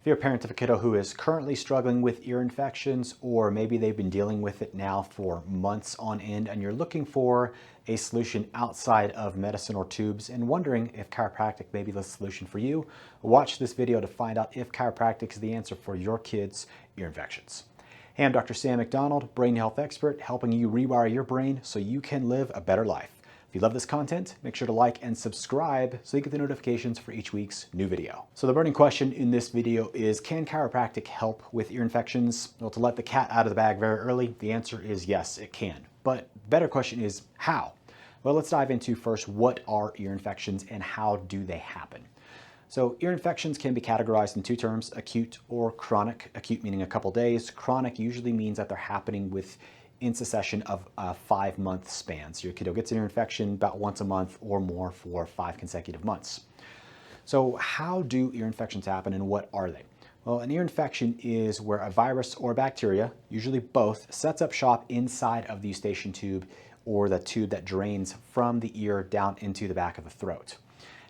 If you're a parent of a kiddo who is currently struggling with ear infections, or maybe they've been dealing with it now for months on end, and you're looking for a solution outside of medicine or tubes and wondering if chiropractic may be the solution for you, watch this video to find out if chiropractic is the answer for your kids' ear infections. Hey, I'm Dr. Sam McDonald, brain health expert, helping you rewire your brain so you can live a better life. If you love this content, make sure to like and subscribe so you get the notifications for each week's new video. So the burning question in this video is, can chiropractic help with ear infections? Well, to let the cat out of the bag very early, the answer is yes, it can. But the better question is how? Well, let's dive into first, what are ear infections and how do they happen? So ear infections can be categorized in two terms, acute or chronic. Acute meaning a couple days. Chronic usually means that they're happening in succession of a 5-month span. So your kiddo gets an ear infection about once a month or more for 5 consecutive months. So how do ear infections happen and what are they? Well, an ear infection is where a virus or bacteria, usually both, sets up shop inside of the eustachian tube, or the tube that drains from the ear down into the back of the throat.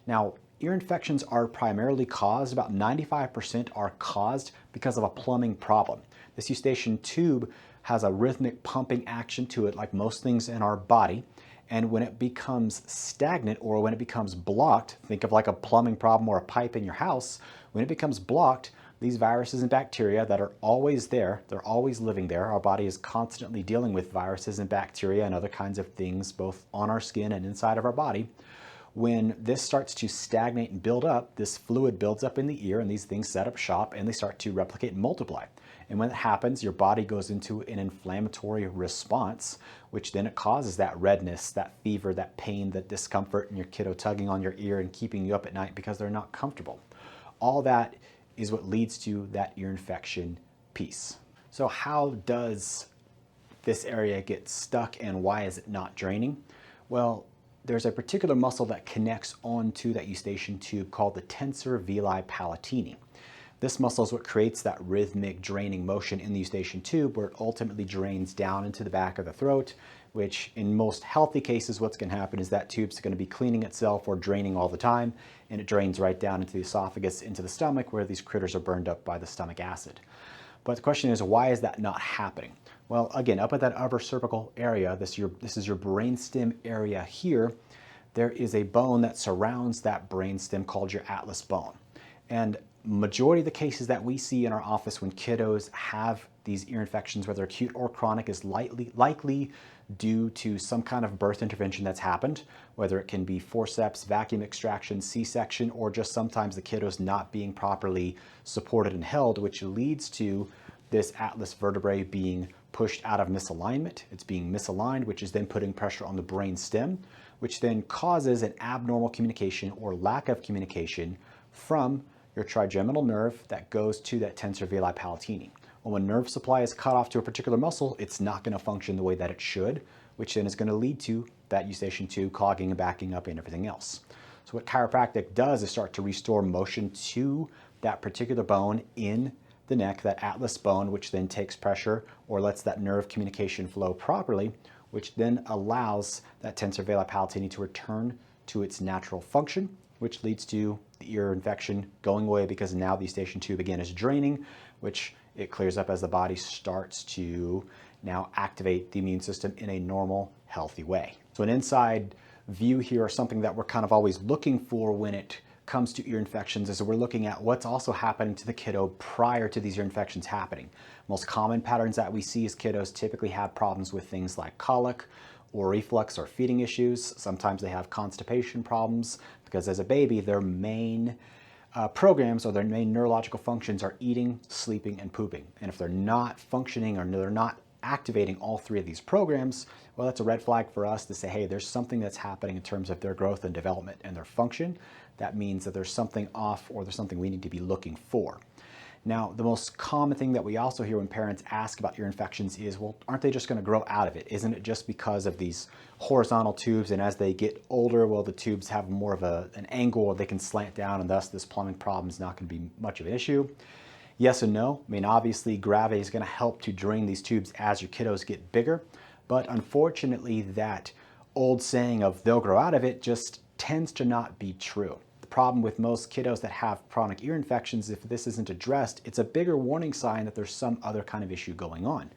Now, ear infections are primarily caused, about 95% are caused because of a plumbing problem. This eustachian tube has a rhythmic pumping action to it, like most things in our body. And when it becomes stagnant, or when it becomes blocked, think of like a plumbing problem or a pipe in your house. When it becomes blocked, these viruses and bacteria that are always there, they're always living there. Our body is constantly dealing with viruses and bacteria and other kinds of things, both on our skin and inside of our body. When this starts to stagnate and build up, this fluid builds up in the ear, and these things set up shop and they start to replicate and multiply. And when that happens, your body goes into an inflammatory response, which then it causes that redness, that fever, that pain, that discomfort, and your kiddo tugging on your ear and keeping you up at night because they're not comfortable. All that is what leads to that ear infection piece. So how does this area get stuck and why is it not draining? Well, there's a particular muscle that connects onto that eustachian tube called the tensor veli palatini. This muscle is what creates that rhythmic draining motion in the eustachian tube, where it ultimately drains down into the back of the throat, which in most healthy cases, what's going to happen is that tube's going to be cleaning itself or draining all the time, and it drains right down into the esophagus, into the stomach, where these critters are burned up by the stomach acid. But the question is, why is that not happening? Well, again, up at that upper cervical area, this is your brainstem area here, there is a bone that surrounds that brainstem called your atlas bone. And majority of the cases that we see in our office when kiddos have these ear infections, whether acute or chronic, is likely due to some kind of birth intervention that's happened, whether it can be forceps, vacuum extraction, C-section, or just sometimes the kiddos not being properly supported and held, which leads to this atlas vertebrae being pushed out of misalignment. It's being misaligned, which is then putting pressure on the brain stem, which then causes an abnormal communication or lack of communication from your trigeminal nerve that goes to that tensor veli palatini. Well, when nerve supply is cut off to a particular muscle, it's not going to function the way that it should, which then is going to lead to that eustachian tube clogging and backing up and everything else. So what chiropractic does is start to restore motion to that particular bone in the neck, that atlas bone, which then takes pressure or lets that nerve communication flow properly, which then allows that tensor veli palatini to return to its natural function, which leads to the ear infection going away, because now the eustachian tube again is draining, which it clears up as the body starts to now activate the immune system in a normal, healthy way. So an inside view here, or something that we're kind of always looking for when it comes to ear infections, is that we're looking at what's also happening to the kiddo prior to these ear infections happening. Most common patterns that we see is kiddos typically have problems with things like colic or reflux or feeding issues. Sometimes they have constipation problems because as a baby, their main programs or their main neurological functions are eating, sleeping, and pooping. And if they're not functioning or they're not activating all three of these programs, well, that's a red flag for us to say, hey, there's something that's happening in terms of their growth and development and their function. That means that there's something off, or there's something we need to be looking for. Now, the most common thing that we also hear when parents ask about ear infections is, well, aren't they just going to grow out of it? Isn't it just because of these horizontal tubes, and as they get older, well, the tubes have more of an angle where they can slant down, and thus this plumbing problem is not going to be much of an issue? Yes and no. I mean, obviously, gravity is going to help to drain these tubes as your kiddos get bigger, but unfortunately, that old saying of they'll grow out of it just tends to not be true. The problem with most kiddos that have chronic ear infections, if this isn't addressed, it's a bigger warning sign that there's some other kind of issue going on.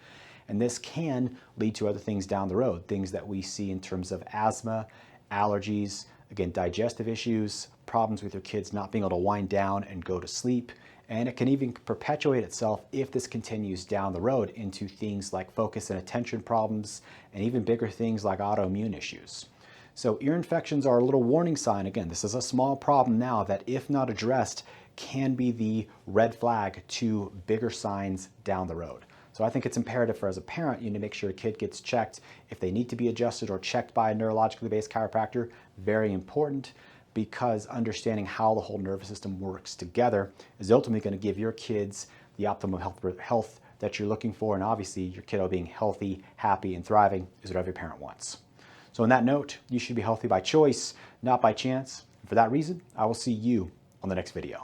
And this can lead to other things down the road, things that we see in terms of asthma, allergies, again, digestive issues, problems with your kids not being able to wind down and go to sleep. And it can even perpetuate itself if this continues down the road into things like focus and attention problems, and even bigger things like autoimmune issues. So ear infections are a little warning sign. Again, this is a small problem now that, if not addressed, can be the red flag to bigger signs down the road. So I think it's imperative for, as a parent, you need to make sure a kid gets checked if they need to be adjusted or checked by a neurologically based chiropractor. Very important, because understanding how the whole nervous system works together is ultimately going to give your kids the optimal health that you're looking for. And obviously, your kiddo being healthy, happy, and thriving is what every parent wants. So on that note, you should be healthy by choice, not by chance. And for that reason, I will see you on the next video.